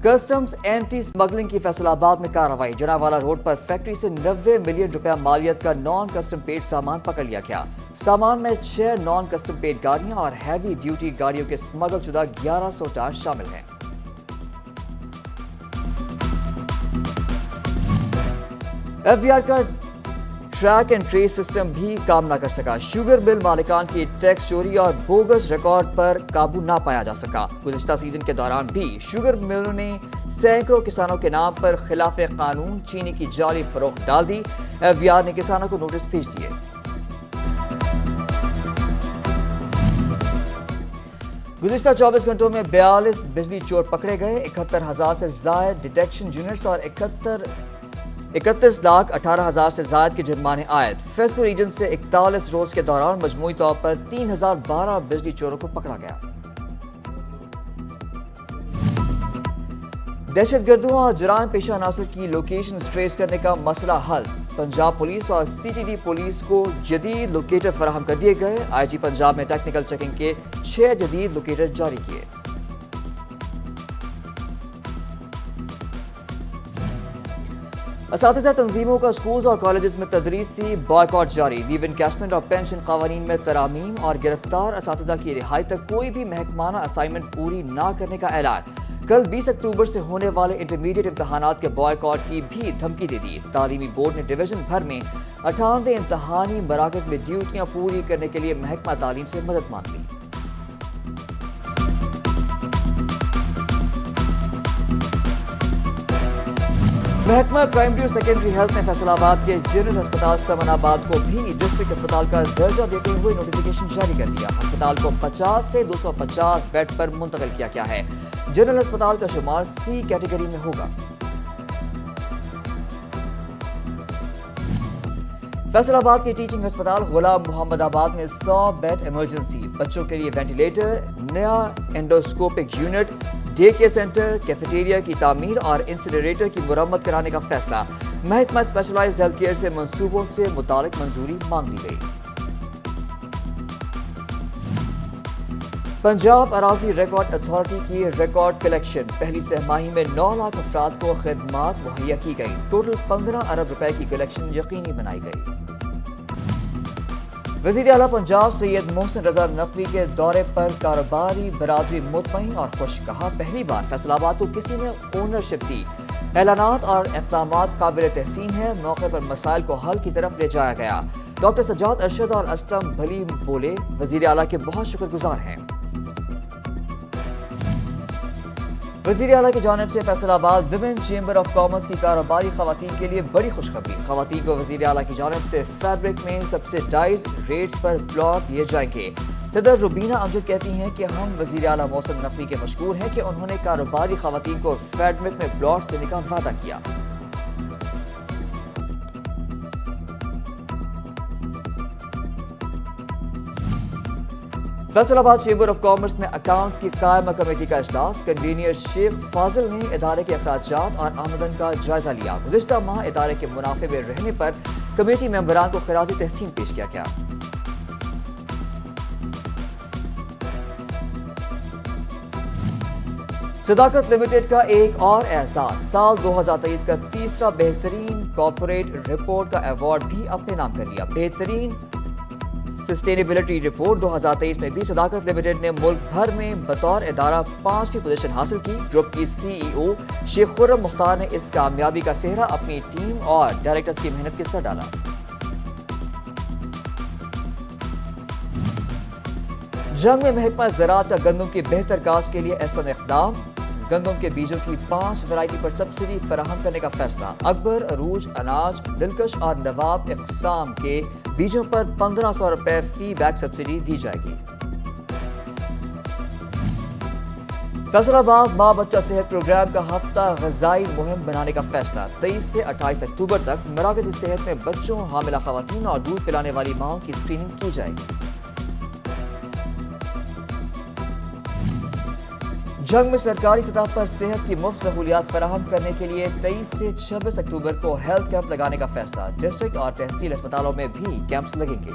Customs anti smuggling کی فیصل آباد میں کارروائی. جناوالا روڈ پر فیکٹری سے 90 ملین روپے مالیت کا نان کسٹم پیڈ سامان پکڑ لیا گیا. سامان میں 6 نان کسٹم پیڈ گاڑیاں اور ہیوی ڈیوٹی گاڑیوں کے سمگل شدہ 1100 ٹائر شامل ہیں. ایف بی آر کا ٹریک اینڈ ٹریس سسٹم بھی کام نہ کر سکا. شوگر مل مالکان کی ٹیکس چوری اور بوگس ریکارڈ پر قابو نہ پایا جا سکا. گزشتہ سیزن کے دوران بھی شوگر ملوں نے سینکڑوں کسانوں کے نام پر خلاف قانون چینی کی جعلی فروخت ڈال دی. ایف بی آر نے کسانوں کو نوٹس بھیج دیے. گزشتہ 24 گھنٹوں میں 42 بجلی چور پکڑے گئے. 71,000 سے زائد ڈیٹیکشن یونٹس اور 31,18,000 سے زائد کے جرمانے عائد. فیسکو ریجن سے 41 روز کے دوران مجموعی طور پر 3,012 بجلی چوروں کو پکڑا گیا. دہشت گردوں اور جرائم پیشہ عناصر کی لوکیشن ٹریس کرنے کا مسئلہ حل. پنجاب پولیس اور سی ٹی ڈی پولیس کو جدید لوکیٹر فراہم کر دیے گئے. آئی جی پنجاب نے ٹیکنیکل چیکنگ کے 6 جدید لوکیٹر جاری کیے. اساتذہ تنظیموں کا سکولز اور کالجز میں تدریسی بائیکاٹ جاری. لیو انکیشمنٹ اور پینشن قوانین میں ترامیم اور گرفتار اساتذہ کی رہائی تک کوئی بھی محکمانہ اسائنمنٹ پوری نہ کرنے کا اعلان. کل 20 اکتوبر سے ہونے والے انٹرمیڈیٹ امتحانات کے بائیکاٹ کی بھی دھمکی دے دی. تعلیمی بورڈ نے ڈویژن بھر میں 98 امتحانی مراکز میں ڈیوٹیاں پوری کرنے کے لیے محکمہ تعلیم سے مدد مانگ لی. محکمہ پرائمری اور سیکنڈری ہیلتھ نے فیصل آباد کے جنرل ہسپتال سمن آباد کو بھی ڈسٹرکٹ اسپتال کا درجہ دیتے ہوئے نوٹیفکیشن جاری کر دیا. ہسپتال کو 50 سے 250 بیڈ پر منتقل کیا گیا ہے. جنرل ہسپتال کا شمار سی کیٹیگری میں ہوگا. فیصل آباد کے ٹیچنگ ہسپتال غلام محمد آباد میں 100 بیڈ ایمرجنسی. بچوں کے لیے وینٹیلیٹر، نیا endoscopic unit, day care centre, cafeteria کی تعمیر اور انسینریٹر کی مرمت کرانے کا فیصلہ. محکمہ اسپیشلائزڈ ہیلتھ کیئر سے منصوبوں سے متعلق منظوری مانگ لی گئی. پنجاب اراضی ریکارڈ اتھارٹی کی ریکارڈ کلیکشن. پہلی سہ ماہی میں 9 لاکھ افراد کو خدمات مہیا کی گئی. ٹوٹل 15 ارب روپے کی کلیکشن یقینی بنائی گئی. وزیر اعلیٰ پنجاب سید محسن رضا نقوی کے دورے پر کاروباری برادری مطمئن اور خوش. کہا پہلی بار فیصل آباد کو کسی نے اونرشپ دی. اعلانات اور اقدامات قابل تحسین ہیں. موقع پر مسائل کو حل کی طرف لے جایا گیا. ڈاکٹر سجاد ارشد اور اسلم بھلی بولے وزیر اعلیٰ کے بہت شکر گزار ہیں. وزیر اعلیٰ کی جانب سے فیصل آباد ویمن چیمبر آف کامرس کی کاروباری خواتین کے لیے بڑی خوشخبری. خواتین کو وزیر اعلیٰ کی جانب سے فیبرک میں سبسڈائز ریٹس پر پلاٹ دیے جائیں گے. صدر روبینہ امجد کہتی ہیں کہ ہم وزیر اعلیٰ محسن نقوی کے مشکور ہیں کہ انہوں نے کاروباری خواتین کو فیبرک میں پلاٹس دینے کا وعدہ کیا. فیصل آباد چیمبر آف کامرس میں اکاؤنٹس کی قائمہ کمیٹی کا اجلاس. کنوینر شیخ فاضل نے ادارے کے اخراجات اور آمدن کا جائزہ لیا. گزشتہ ماہ ادارے کے منافع میں رہنے پر کمیٹی ممبران کو خراج تحسین پیش کیا گیا. صداقت لمیٹڈ کا ایک اور اعزاز. سال 2023 کا تیسرا بہترین کارپوریٹ رپورٹ کا ایوارڈ بھی اپنے نام کر لیا. بہترین سسٹینیبلٹی رپورٹ 2023 میں بھی صداقت لمیٹڈ نے ملک بھر میں بطور ادارہ 5ویں پوزیشن حاصل کی. گروپ کی سی ای او شیخ خرم مختار نے اس کامیابی کا سہرا اپنی ٹیم اور ڈائریکٹرز کی محنت کے سر ڈالا. جنگ میں محکمہ زراعت کا گندم کی بہتر کاشت کے لیے احسن اقدام. گندم کے بیجوں کی 5 ورائٹی پر سبسڈی فراہم کرنے کا فیصلہ. اکبر، عروج، اناج، دلکش اور نواب اقسام کے بیجوں پر 1500 روپے فی بیگ سبسڈی دی جائے گی. فیصل آباد ماں بچہ صحت پروگرام کا ہفتہ غذائی مہم بنانے کا فیصلہ. 23 سے 28 اکتوبر تک مراکز صحت میں بچوں، حاملہ خواتین اور دودھ پلانے والی ماؤں کی اسکریننگ کی جائے گی. جنگ میں سرکاری سطح پر صحت کی مفت سہولیات فراہم کرنے کے لیے 23 سے 26 اکتوبر کو ہیلتھ کیمپ لگانے کا فیصلہ. ڈسٹرکٹ اور تحصیل اسپتالوں میں بھی کیمپس لگیں گے.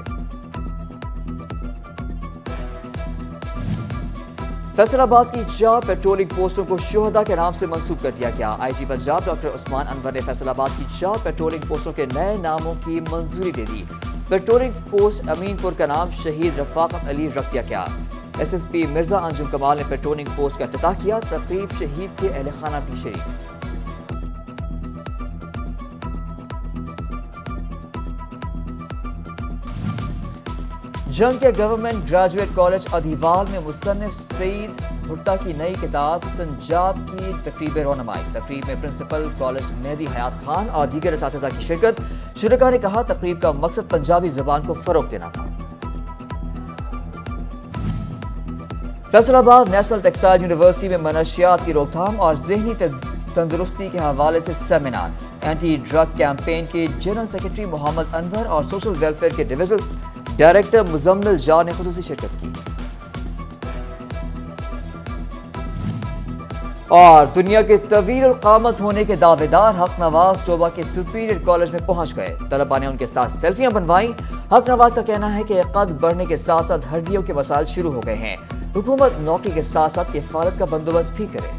فیصل آباد کی 4 پیٹرولنگ پوسٹوں کو شہداء کے نام سے منسوخ کر دیا گیا۔ آئی جی پنجاب ڈاکٹر عثمان انور نے فیصل آباد کی 4 پیٹرولنگ پوسٹوں کے نئے ناموں کی منظوری دے دی۔ پیٹرولنگ پوسٹ امین پور کا نام شہید رفاقت علی رکھ دیا گیا۔ ایس ایس پی مرزا انجم کمال نے پیٹرولنگ پوسٹ کا افتتاح کیا۔ تقریب شہید کے اہل خانہ بھی شریک۔ جنگ کے گورنمنٹ گریجویٹ کالج ادھیوال میں مصنف سعید بھٹا کی نئی کتاب سنجاب کی تقریب رونمائی۔ تقریب میں پرنسپل کالج مہدی حیات خان اور دیگر اساتذہ کی شرکت۔ شرکاء نے کہا تقریب کا مقصد پنجابی زبان کو فروغ دینا تھا۔ فیصل آباد نیشنل ٹیکسٹائل یونیورسٹی میں منشیات کی روک تھام اور ذہنی تندرستی کے حوالے سے سیمینار۔ اینٹی ڈرگ کیمپین کے جنرل سیکرٹری محمد انور اور سوشل ویلفیئر کے ڈویژنل ڈائریکٹر مزمل جا نے خصوصی شرکت کی۔ اور دنیا کے طویل القامت ہونے کے دعوے دار حق نواز ٹوبہ کے سپیریئر کالج میں پہنچ گئے۔ طلباء نے ان کے ساتھ سیلفیاں بنوائیں۔ حق نواز کا کہنا ہے کہ قد بڑھنے کے ساتھ ساتھ ہڈیوں کے مسائل شروع ہو گئے ہیں۔ حکومت نوکری کے ساتھ ساتھ کفالت کا بندوبست بھی کرے۔